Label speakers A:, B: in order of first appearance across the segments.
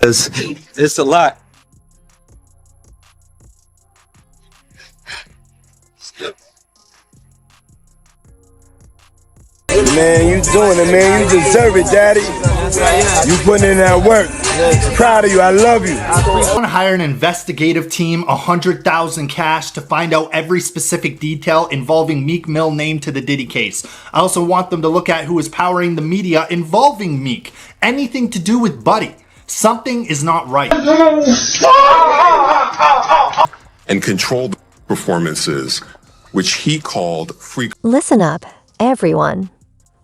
A: It's a lot.
B: Man, you doing it, man. You deserve it, daddy. You putting in that work. Proud of you. I love you.
C: I want to hire an investigative team, 100,000 cash, to find out every specific detail involving Meek Mill name to the Diddy case. I also want them to look at who is powering the media involving Meek. Anything to do with Buddy. Something is not right.
D: And controlled performances, which he called freak.
E: Listen up, everyone.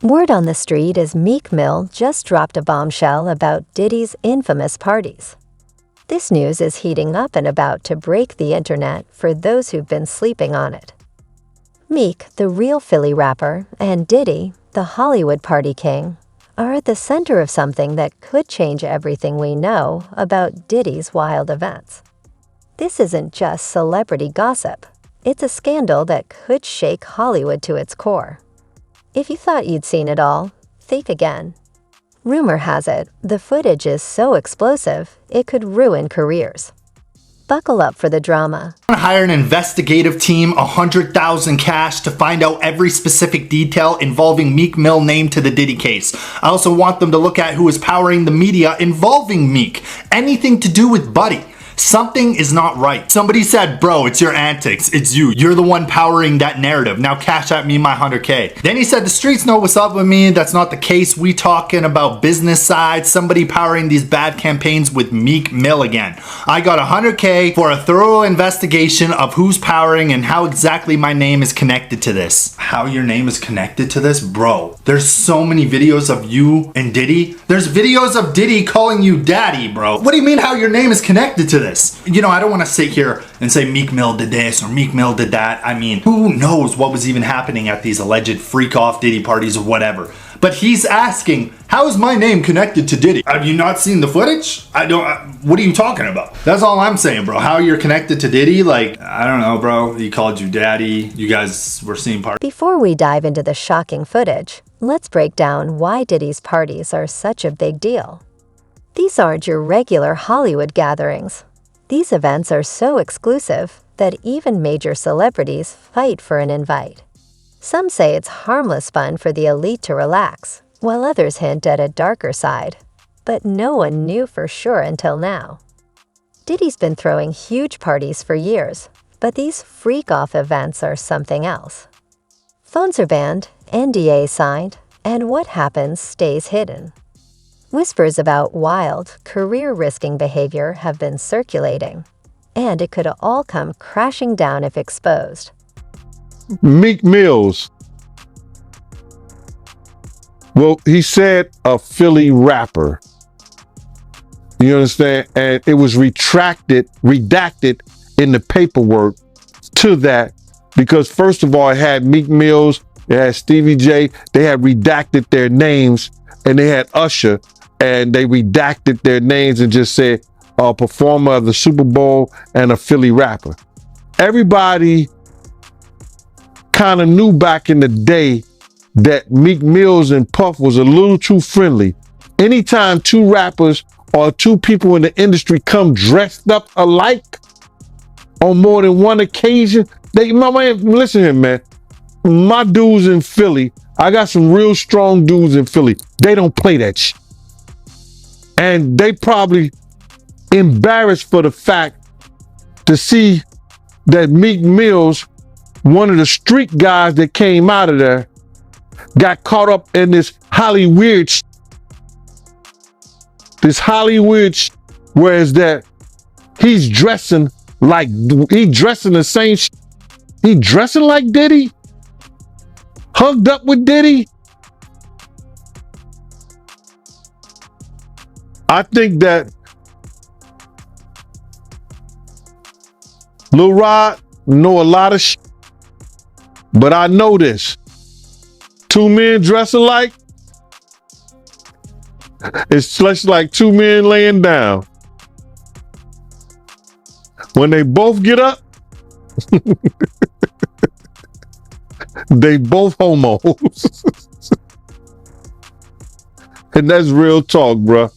E: Word on the street is Meek Mill just dropped a bombshell about Diddy's infamous parties. This news is heating up and about to break the internet for those who've been sleeping on it. Meek, the real Philly rapper, and Diddy, the Hollywood party king, are at the center of something that could change everything we know about Diddy's wild events. This isn't just celebrity gossip. It's a scandal that could shake Hollywood to its core. If you thought you'd seen it all, think again. Rumor has it, the footage is so explosive, it could ruin careers. Buckle up for the drama.
C: I want to hire an investigative team, 100,000 cash, to find out every specific detail involving Meek Mill name to the Diddy case. I also want them to look at who is powering the media involving Meek. Anything to do with Buddy. Something is not right. Somebody said, bro, it's your antics. It's you. You're the one powering that narrative. Now cash at me my 100K. Then he said, the streets know what's up with me. That's not the case. We talking about business side. Somebody powering these bad campaigns with Meek Mill again. I got 100K for a thorough investigation of who's powering and how exactly my name is connected to this. How your name is connected to this? Bro, there's so many videos of you and Diddy. There's videos of Diddy calling you daddy, bro. What do you mean how your name is connected to this? You know, I don't want to sit here and say Meek Mill did this or Meek Mill did that. I mean, who knows what was even happening at these alleged freak-off Diddy parties or whatever. But he's asking, how is my name connected to Diddy? Have you not seen the footage? What are you talking about? That's all I'm saying, bro. How you're connected to Diddy? Like, I don't know, bro. He called you daddy. You guys were seeing parties.
E: Before we dive into the shocking footage, let's break down why Diddy's parties are such a big deal. These aren't your regular Hollywood gatherings. These events are so exclusive that even major celebrities fight for an invite. Some say it's harmless fun for the elite to relax, while others hint at a darker side. But no one knew for sure until now. Diddy's been throwing huge parties for years, but these freak-off events are something else. Phones are banned, NDA signed, and what happens stays hidden. Whispers about wild, career-risking behavior have been circulating, and it could all come crashing down if exposed.
F: Meek Mills. Well, he said a Philly rapper. You understand? And it was redacted in the paperwork to that because, first of all, it had Meek Mills, it had Stevie J, they had redacted their names, and they had Usher. And they redacted their names and just said a performer of the Super Bowl and a Philly rapper. Everybody kind of knew back in the day that Meek Mills and Puff was a little too friendly. Anytime two rappers or two people in the industry come dressed up alike on more than one occasion, listen here, man. My dudes in Philly, I got some real strong dudes in Philly. They don't play that shit. And they probably embarrassed for the fact to see that Meek Mills, one of the street guys that came out of there, got caught up in this Hollywood whereas that he's dressing the same he dressing like Diddy, hugged up with Diddy. I think that Lil Rod know a lot of but I know this. Two men dress alike, it's just like two men laying down. When they both get up, they both homos. And that's real talk, bruh.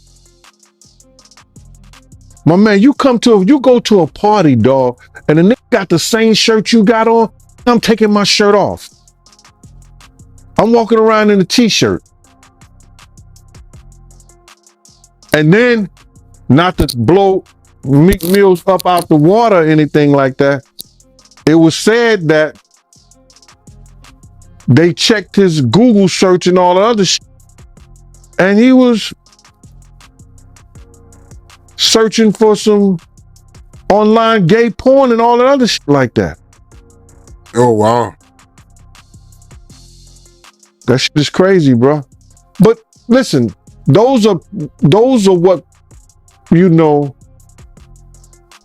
F: My man, you go to a party, dog, and the nigga got the same shirt you got on. I'm taking my shirt off. I'm walking around in a t-shirt. And then, not to blow Meek Mills up out the water or anything like that, it was said that they checked his Google search and all the other shit, and he was searching for some online gay porn and all that other shit like that.
A: Oh, wow.
F: That shit is crazy, bro. But listen, those are what, you know,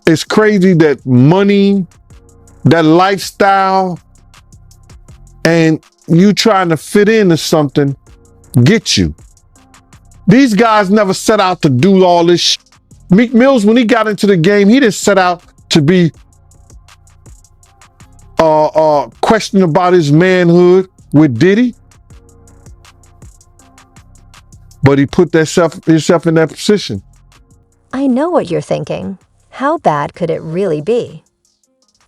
F: it's crazy that money, that lifestyle, and you trying to fit into something get you. These guys never set out to do all this shit. Meek Mills, when he got into the game, he didn't set out to be questioning about his manhood with Diddy. But he put himself in that position.
E: I know what you're thinking. How bad could it really be?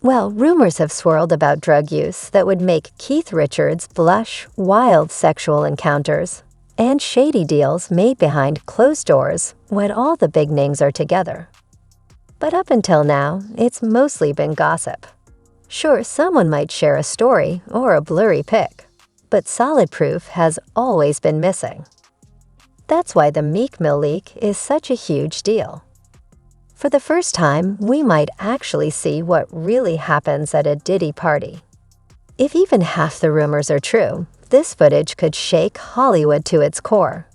E: Well, rumors have swirled about drug use that would make Keith Richards blush, wild sexual encounters, and shady deals made behind closed doors when all the big names are together. But up until now, it's mostly been gossip. Sure, someone might share a story or a blurry pic, but solid proof has always been missing. That's why the Meek Mill leak is such a huge deal. For the first time, we might actually see what really happens at a Diddy party. If even half the rumors are true, this footage could shake Hollywood to its core.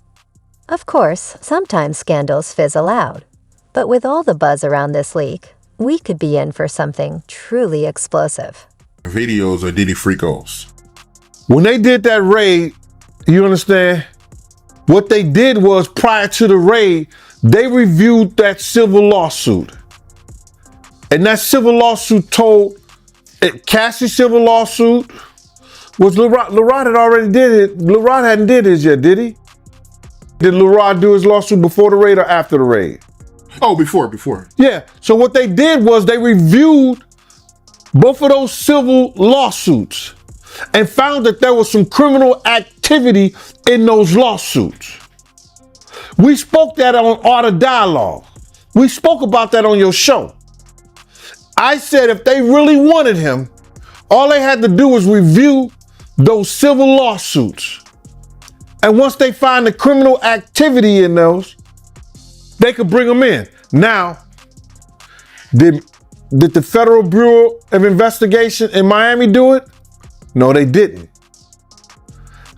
E: Of course, sometimes scandals fizzle out, but with all the buzz around this leak, we could be in for something truly explosive.
A: Videos of Diddy freakos.
F: When they did that raid, you understand? What they did was, prior to the raid, they reviewed that civil lawsuit. And that civil lawsuit told, Cassie's civil lawsuit was LaRod had already did it. LaRod hadn't did his yet, did he? Did LaRod do his lawsuit before the raid or after the raid?
A: Oh, before.
F: Yeah, so what they did was they reviewed both of those civil lawsuits and found that there was some criminal activity in those lawsuits. We spoke that on Art of Dialogue. We spoke about that on your show. I said if they really wanted him, all they had to do was review those civil lawsuits. And once they find the criminal activity in those, they could bring him in. Now, did the Federal Bureau of Investigation in Miami do it? No, they didn't.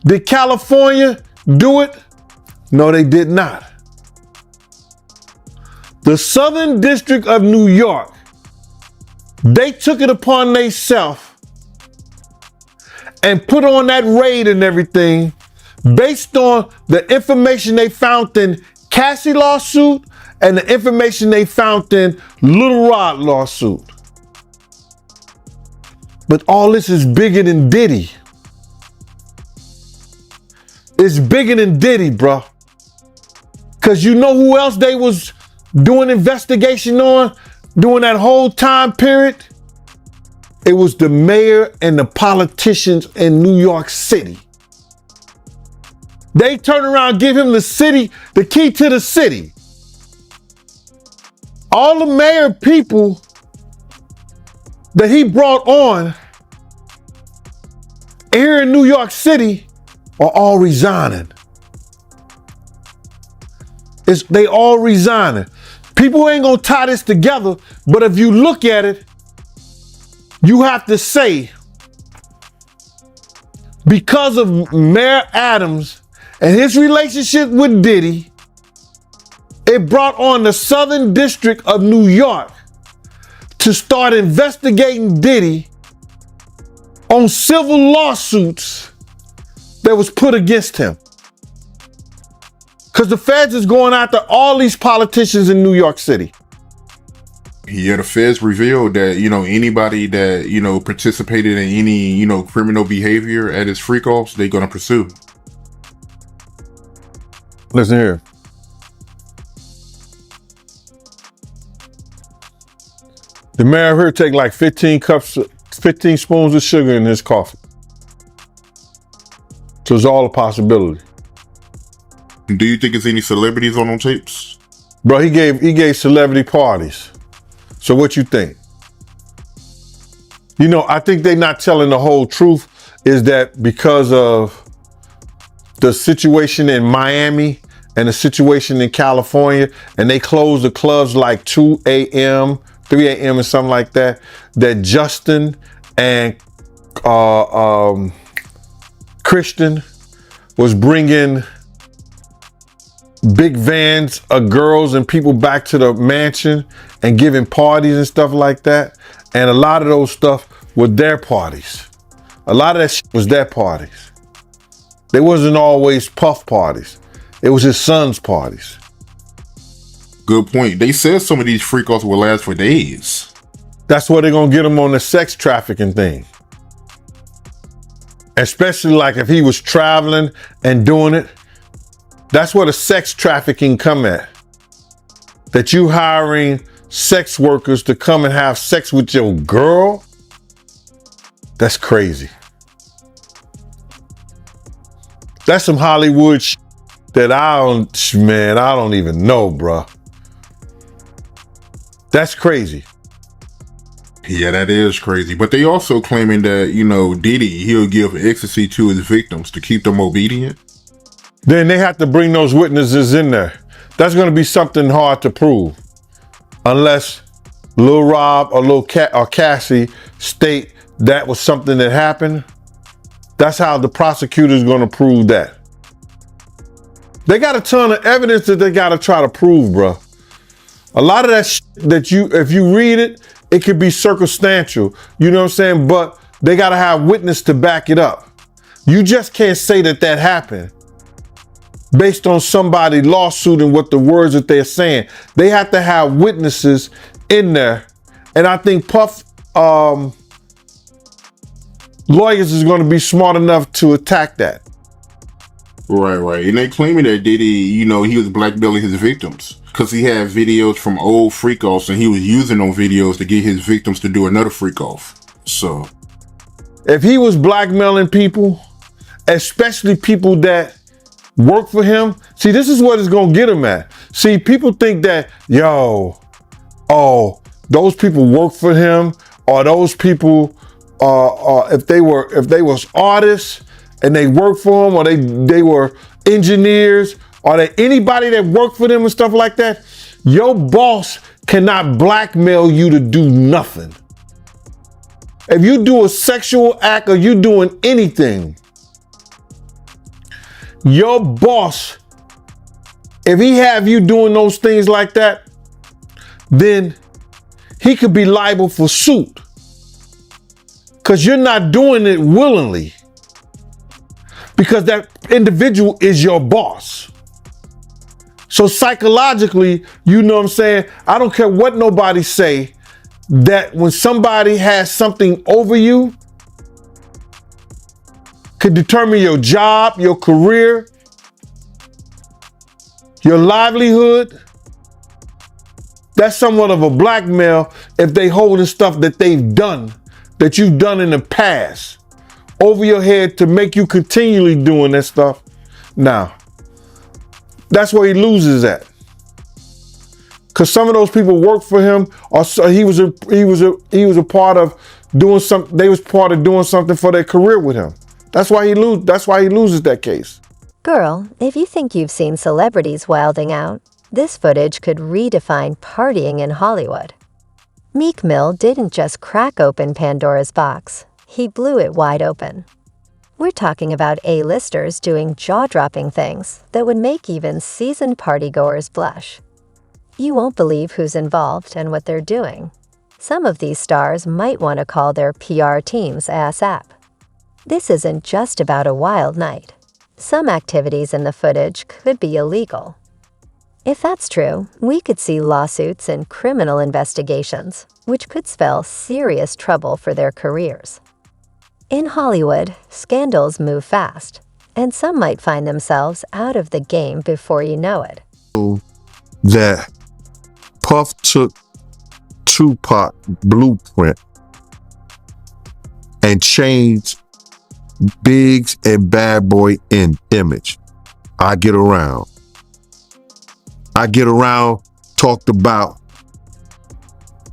F: Did California do it? No, they did not. The Southern District of New York, they took it upon themselves and put on that raid and everything based on the information they found in Cassie lawsuit and the information they found in Little Rod lawsuit. But all this is bigger than Diddy. It's bigger than Diddy, bro. Cause you know who else they was doing investigation on during that whole time period? It was the mayor and the politicians in New York City. They turn around and give him the key to the city. All the mayor people that he brought on here in New York City are all resigning. They all resigning. People ain't gonna tie this together, but if you look at it, you have to say, because of Mayor Adams and his relationship with Diddy, it brought on the Southern District of New York to start investigating Diddy on civil lawsuits that was put against him. Because the feds is going after all these politicians in New York City.
A: Yeah, the feds revealed that, anybody that, participated in any, criminal behavior at his freak-offs, they're going to pursue.
F: Listen here. The man here take like 15 spoons of sugar in his coffee. So it's all a possibility.
A: Do you think it's any celebrities on them tapes?
F: Bro, he gave celebrity parties. So what you think? You know, I think they're not telling the whole truth, is that because of the situation in Miami and the situation in California, and they closed the clubs like 2 a.m., 3 a.m. and something like that, that Justin and Christian was bringing big vans of girls and people back to the mansion and giving parties and stuff like that. And a lot of those stuff were their parties. A lot of that shit was their parties. They wasn't always Puff parties. It was his son's parties.
A: Good point. They said some of these freak-offs will last for days.
F: That's where they're gonna get him on the sex trafficking thing. Especially like if he was traveling and doing it. That's where the sex trafficking come at. That you hiring sex workers to come and have sex with your girl. That's crazy. That's some Hollywood shit that I don't even know, bruh. That's crazy.
A: Yeah, that is crazy. But they also claiming that, you know, Diddy, he'll give ecstasy to his victims to keep them obedient.
F: Then they have to bring those witnesses in there. That's going to be something hard to prove. Unless Lil Rob or or Cassie state that was something that happened. That's how the prosecutor's going to prove that. They got a ton of evidence that they got to try to prove, bro. A lot of that that if you read it, it could be circumstantial. You know what I'm saying? But they got to have witness to back it up. You just can't say that happened based on somebody lawsuit and what the words that they're saying. They have to have witnesses in there. And I think Puff lawyers is going to be smart enough to attack that.
A: Right. And they claiming that Diddy, you know, he was blackmailing his victims because he had videos from old freak-offs and he was using those videos to get his victims to do another freak-off. So
F: if he was blackmailing people, especially people that work for him, see, this is what it's going to get him at. See, people think that, those people work for him, or those people, if they was artists and they worked for him, or they were engineers, or they anybody that worked for them and stuff like that, your boss cannot blackmail you to do nothing. If you do a sexual act or you doing anything, your boss, if he have you doing those things like that, then he could be liable for suit. Because you're not doing it willingly. Because that individual is your boss. So psychologically, you know what I'm saying? I don't care what nobody say, that when somebody has something over you, could determine your job, your career, your livelihood. That's somewhat of a blackmail if they holding stuff that they've done, that you've done in the past, over your head to make you continually doing that stuff. Now, that's where he loses at. Because some of those people work for him, or he was a part of doing something. They was part of doing something for their career with him. That's why he loses that case.
E: Girl, if you think you've seen celebrities wilding out, this footage could redefine partying in Hollywood. Meek Mill didn't just crack open Pandora's box, he blew it wide open. We're talking about A-listers doing jaw-dropping things that would make even seasoned partygoers blush. You won't believe who's involved and what they're doing. Some of these stars might want to call their PR teams ASAP. This isn't just about a wild night. Some activities in the footage could be illegal. If that's true, we could see lawsuits and criminal investigations, which could spell serious trouble for their careers. In Hollywood, scandals move fast, and some might find themselves out of the game before you know it.
F: That Puff took Tupac blueprint and changed Biggs and Bad Boy in image. I Get Around. I Get Around talked about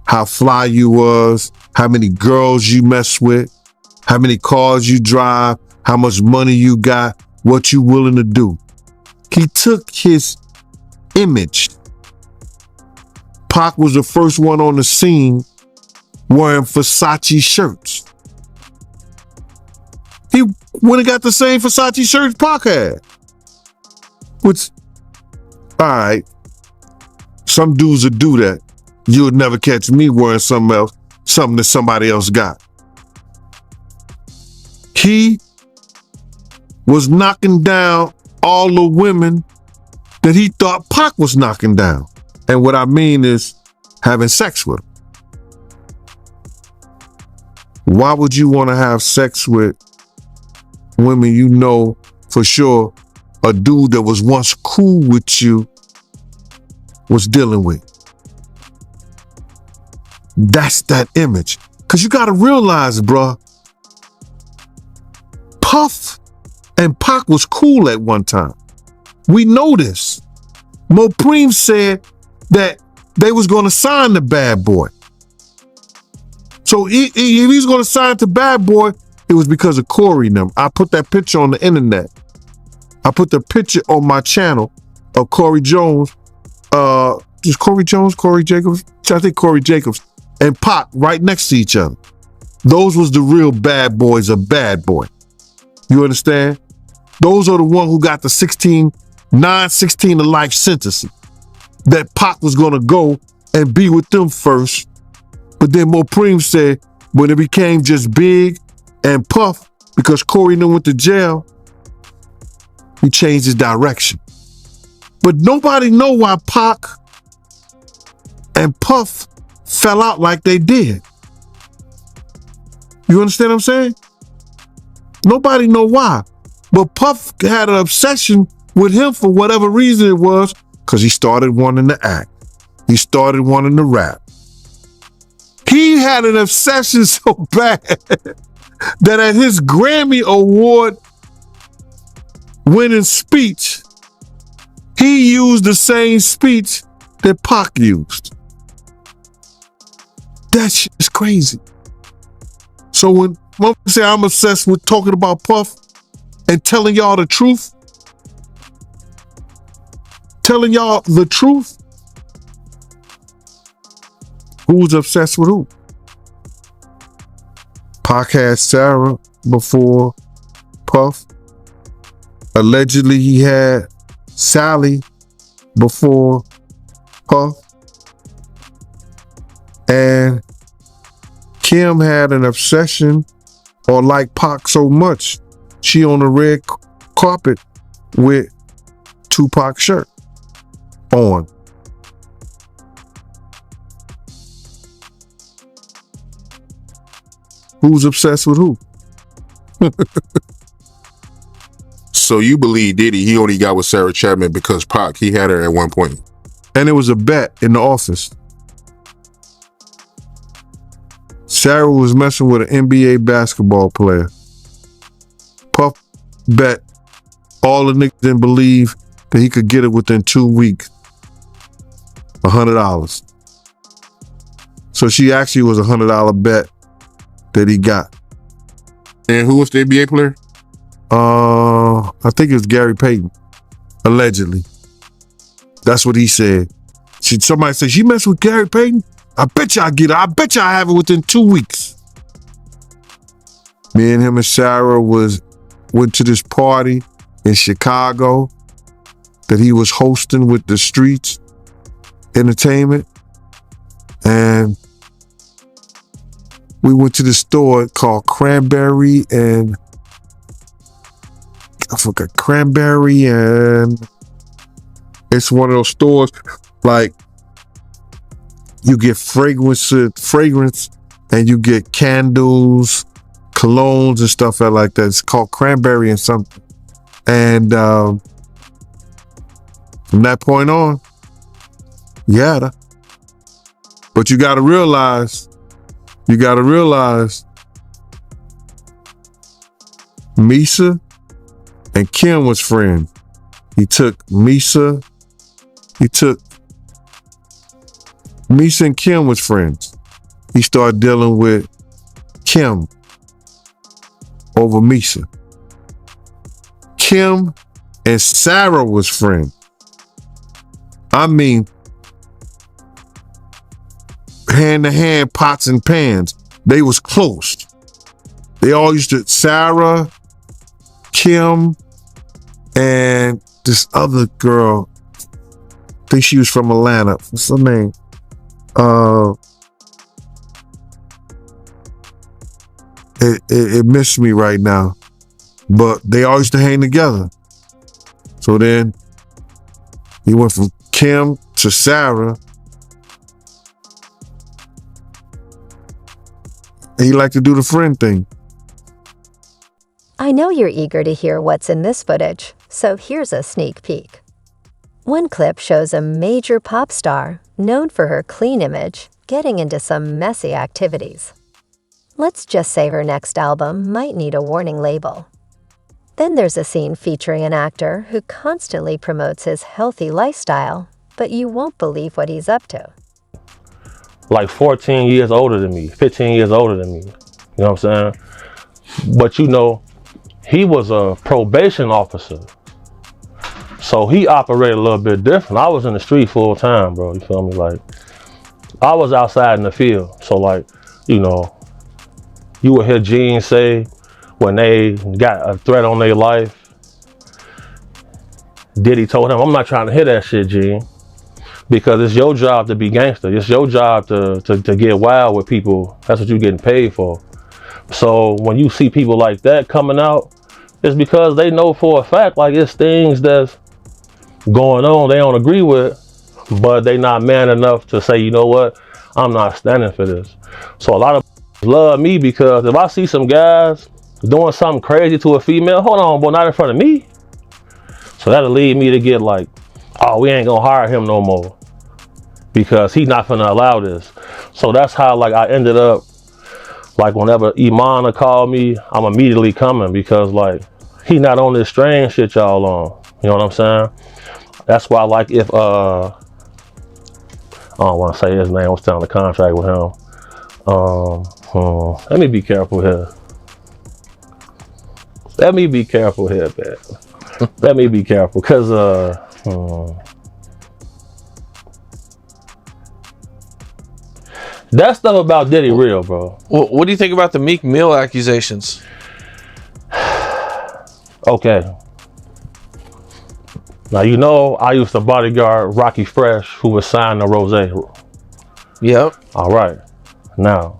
F: how fly you was, how many girls you mess with, how many cars you drive, how much money you got, what you willing to do. He took his image. Pac was the first one on the scene wearing Versace shirts. He went and got the same Versace shirts Pac had. Which, all right, some dudes would do that. You would never catch me wearing something else, something that somebody else got. He was knocking down all the women that he thought Pac was knocking down. And what I mean is having sex with them. Why would you want to have sex with women you know for sure a dude that was once cool with you was dealing with? That's that image. Because you got to realize, bruh, Puff and Pac was cool at one time. We know this. Mopreem said that they was going to sign the Bad Boy. So if he was going to sign to Bad Boy, it was because of Corey and them. I put that picture on the internet. I put the picture on my channel of Corey Jones. Just Corey Jones, Corey Jacobs? I think Corey Jacobs and Pac right next to each other. Those was the real bad boys of Bad Boy. You understand? Those are the one who got the 16 to life sentences. That Pac was gonna go and be with them first. But then Mopreem said when it became just Big and Puff, because Corey knew went to jail, he changed his direction. But nobody know why Pac and Puff fell out like they did. You understand what I'm saying? Nobody know why. But Puff had an obsession with him for whatever reason it was, because he started wanting to act. He started wanting to rap. He had an obsession so bad that at his Grammy Award winning speech, he used the same speech that Pac used. That shit is crazy. So when I say I'm obsessed with talking about Puff and telling y'all the truth, who's obsessed with who? Pac had Sarah before Puff. Allegedly, he had Sally before Puff. And Kim had an obsession or liked Pac so much, she on the red carpet with Tupac shirt on. Who's obsessed with who?
A: So you believe Diddy, he only got with Sarah Chapman because Pac, he had her at one point.
F: And it was a bet in the office. Sarah was messing with an NBA basketball player. Puff bet all the niggas didn't believe that he could get it within 2 weeks. $100. So she actually was a $100 bet that he got.
A: And who was the NBA player?
F: I think it was Gary Payton, allegedly. That's what he said. Somebody said, she messed with Gary Payton? I bet you I get it. I bet you I have it within 2 weeks. Me and him and Sarah went to this party in Chicago that he was hosting with the Streets Entertainment. And we went to this store called Cranberry and it's one of those stores like you get fragrance and you get candles, colognes and stuff like that. It's called Cranberry and something. And from that point on, yeah. But you gotta realize, Misa and Kim was friends. Misa and Kim was friends. He started dealing with Kim over Misa. Kim and Sarah was friends. I mean, hand to hand, pots and pans. They was close. They all used to, Sarah, Kim, and this other girl, I think she was from Atlanta. What's her name? It missed me right now. But they all used to hang together. So then he went from Kim to Sarah. And he liked to do the friend thing.
E: I know you're eager to hear what's in this footage, so here's a sneak peek. One clip shows a major pop star, known for her clean image, getting into some messy activities. Let's just say her next album might need a warning label. Then there's a scene featuring an actor who constantly promotes his healthy lifestyle, but you won't believe what he's up to.
G: Like 14 years older than me, 15 years older than me. You know what I'm saying? But you know, he was a probation officer. So he operated a little bit different. I was in the street full time, bro. You feel me? Like, I was outside in the field. So like, you know, you would hear Gene say when they got a threat on their life, Diddy told him, I'm not trying to hear that shit, Gene. Because it's your job to be gangster. It's your job to get wild with people. That's what you're getting paid for. So when you see people like that coming out, it's because they know for a fact, like, it's things that's going on they don't agree with, but they not man enough to say, you know what, I'm not standing for this. So a lot of love me because if I see some guys doing something crazy to a female, hold on, boy, not in front of me. So that'll lead me to get like, oh, we ain't gonna hire him no more because he's not gonna allow this. So that's how like I ended up, like whenever Imana called me, I'm immediately coming because like he not on this strange shit y'all on. You know what I'm saying? That's why like if I don't want to say his name, I was telling the contract with him. Let me be careful here. Let me be careful here, man. Let me be careful, cause that stuff about Diddy real, bro.
H: Well, what do you think about the Meek Mill accusations?
G: Okay. Now you know I used to bodyguard Rocky Fresh, who was signed to Rose.
H: Yep.
G: All right. Now,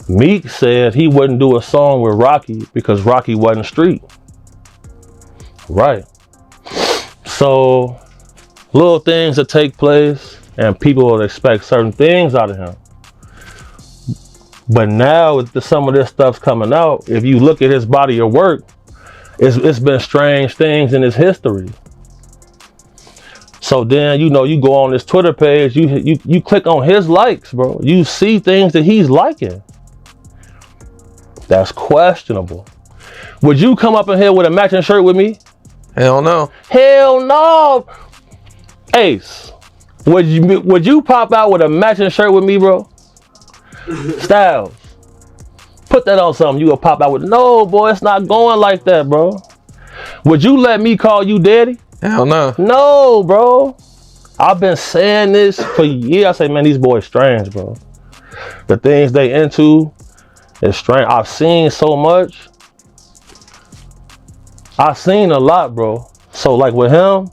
G: Meek said he wouldn't do a song with Rocky because Rocky wasn't street. Right. So, little things that take place and people would expect certain things out of him. But now with some of this stuff's coming out, if you look at his body of work, it's been strange things in his history. So then, you know, you go on his Twitter page, you click on his likes, bro. You see things that he's liking. That's questionable. Would you come up in here with a matching shirt with me?
H: Hell no.
G: Hell no. Ace, would you pop out with a matching shirt with me, bro? Styles, put that on something. You gonna pop out with? No, boy, it's not going like that, bro. Would you let me call you daddy?
H: Hell no.
G: No, bro. I've been saying this for years. I say, man, these boys strange, bro. The things they into is strange. I've seen so much. I've seen a lot, bro. So like with him,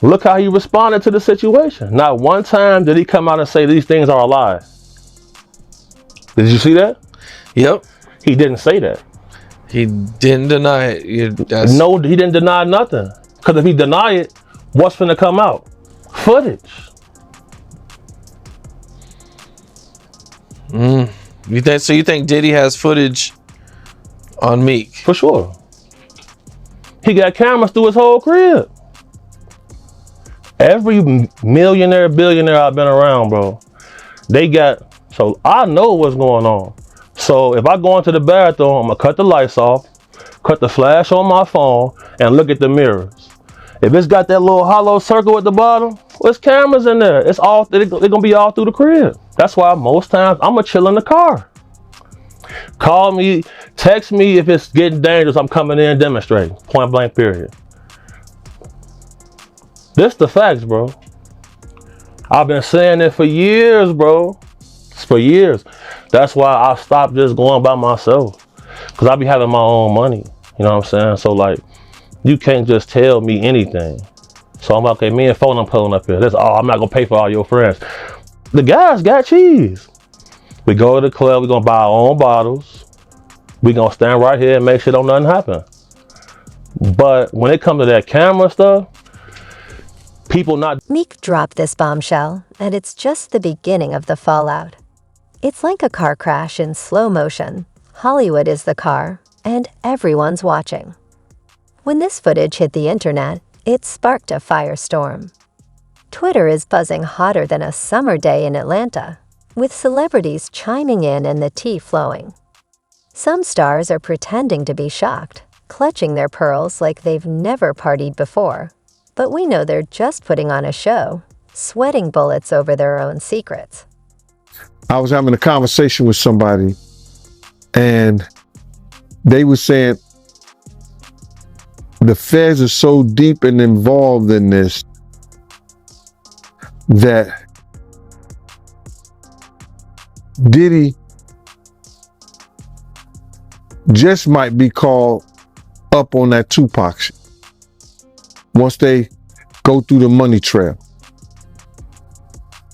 G: look how he responded to the situation. Not one time did he come out and say these things are a lie. Did you see that?
H: Yep.
G: He didn't say that.
H: He didn't deny it.
G: No, he didn't deny nothing. Because if he deny it, what's finna come out? Footage.
H: You think Diddy has footage on Meek?
G: For sure. He got cameras through his whole crib. Every millionaire, billionaire I've been around, bro, they got, so I know what's going on. So if I go into the bathroom, I'm gonna cut the lights off, cut the flash on my phone, and look at the mirrors. If it's got that little hollow circle at the bottom, there's cameras in there. It's all, they're gonna be all through the crib. That's why most times I'm gonna chill in the car. Call me, text me if it's getting dangerous. I'm coming in demonstrating. Point blank, period. This the facts, bro. I've been saying it for years, bro. For years. That's why I stopped just going by myself. Cause I be having my own money. You know what I'm saying? So like, you can't just tell me anything. So I'm like, okay, me and phone, I'm pulling up here. That's all. I'm not gonna pay for all your friends. The guys got cheese. We go to the club. We gonna buy our own bottles. We gonna stand right here and make sure don't nothing happen. But when it comes to that camera stuff, people not.
E: Meek dropped this bombshell, and it's just the beginning of the fallout. It's like a car crash in slow motion. Hollywood is the car, and everyone's watching. When this footage hit the internet, it sparked a firestorm. Twitter is buzzing hotter than a summer day in Atlanta, with celebrities chiming in and the tea flowing. Some stars are pretending to be shocked, clutching their pearls like they've never partied before. But we know they're just putting on a show, sweating bullets over their own secrets.
F: I was having a conversation with somebody, and they were saying the feds are so deep and involved in this that Diddy just might be called up on that Tupac shit once they go through the money trail.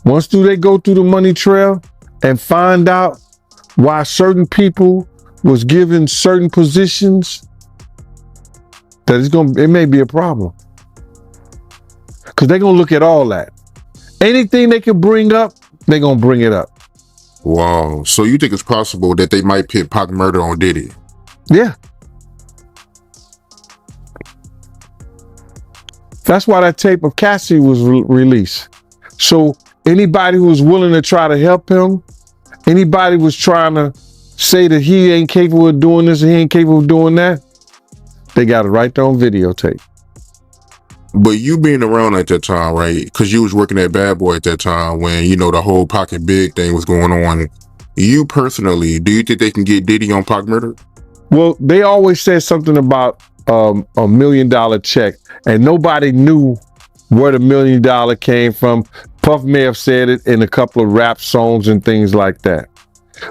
F: Once they go through the money trail and find out why certain people was given certain positions, that it may be a problem. Because they're going to look at all that. Anything they can bring up, they're going to bring it up.
A: Wow. So you think it's possible that they might pit Pac murder on Diddy?
F: Yeah. That's why that tape of Cassie was released. So anybody who was willing to try to help him, anybody was trying to say that he ain't capable of doing this and he ain't capable of doing that, they got it right there on videotape.
A: But you being around at that time, right? Because you was working at Bad Boy at that time when, you know, the whole Pocket Big thing was going on. You personally, do you think they can get Diddy on Pac murder?
F: Well, they always said something about $1 million check, and nobody knew where the $1 million came from. Puff may have said it in a couple of rap songs and things like that.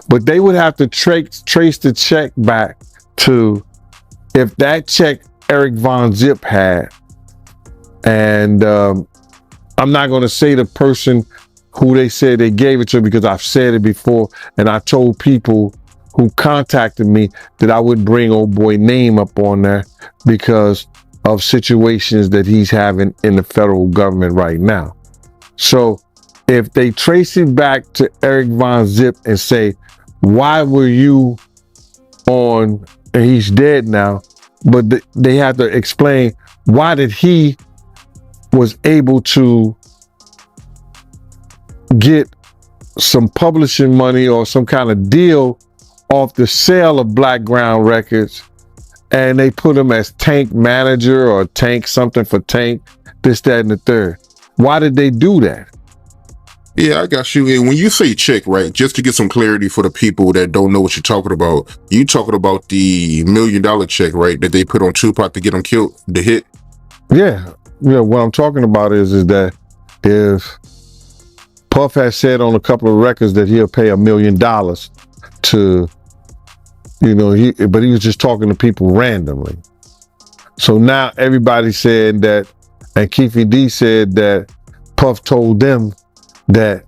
F: But they would have to trace the check back to if that check Eric Von Zip had. And I'm not going to say the person who they said they gave it to because I've said it before. And I told people who contacted me that I wouldn't bring old boy name up on there because of situations that he's having in the federal government right now. So if they trace it back to Eric Von Zip and say, why were you on, and he's dead now, but they have to explain why did he was able to get some publishing money or some kind of deal off the sale of Black Ground Records, and they put him as Tank manager or Tank something for Tank, this, that, and the third. Why did they do that?
A: Yeah, I got you. And when you say check, right, just to get some clarity for the people that don't know what you're talking about, you talking about the $1 million check, right, that they put on Tupac to get him killed, the hit?
F: Yeah. What I'm talking about is that if Puff has said on a couple of records that he'll pay $1 million to, you know, but he was just talking to people randomly. So now everybody said that, and Keefy D said that Puff told them that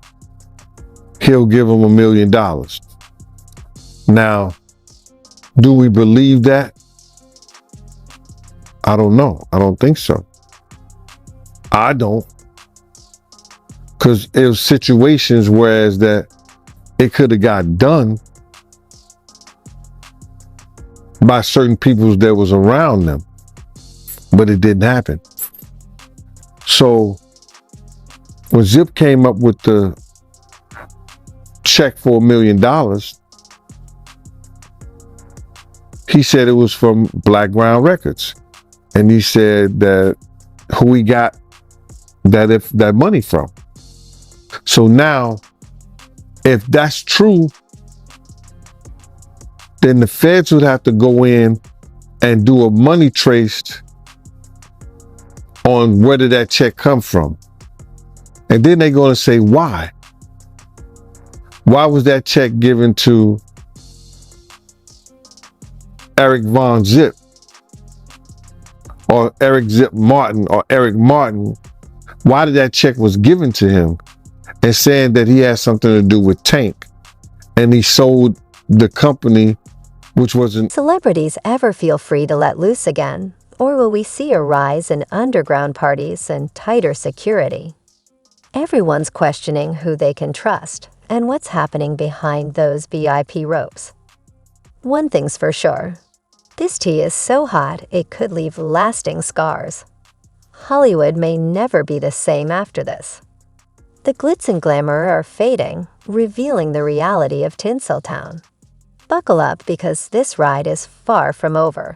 F: he'll give them $1 million. Now, do we believe that? I don't know. I don't think so. I don't. Because it was situations whereas that it could have got done by certain people that was around them, but it didn't happen. So when Zip came up with the check for $1 million, he said it was from Black Ground Records. And he said that who he got that money from. So now, if that's true, then the feds would have to go in and do a money trace on where did that check come from. And then they're going to say, why? Why was that check given to Eric Von Zip or Eric Zip Martin or Eric Martin? Why did that check was given to him and saying that he had something to do with Tank and he sold the company, which wasn't.
E: Celebrities ever feel free to let loose again, or will we see a rise in underground parties and tighter security? Everyone's questioning who they can trust and what's happening behind those VIP ropes. One thing's for sure, this tea is so hot it could leave lasting scars. Hollywood may never be the same after this. The glitz and glamour are fading, revealing the reality of Tinseltown. Buckle up because this ride is far from over.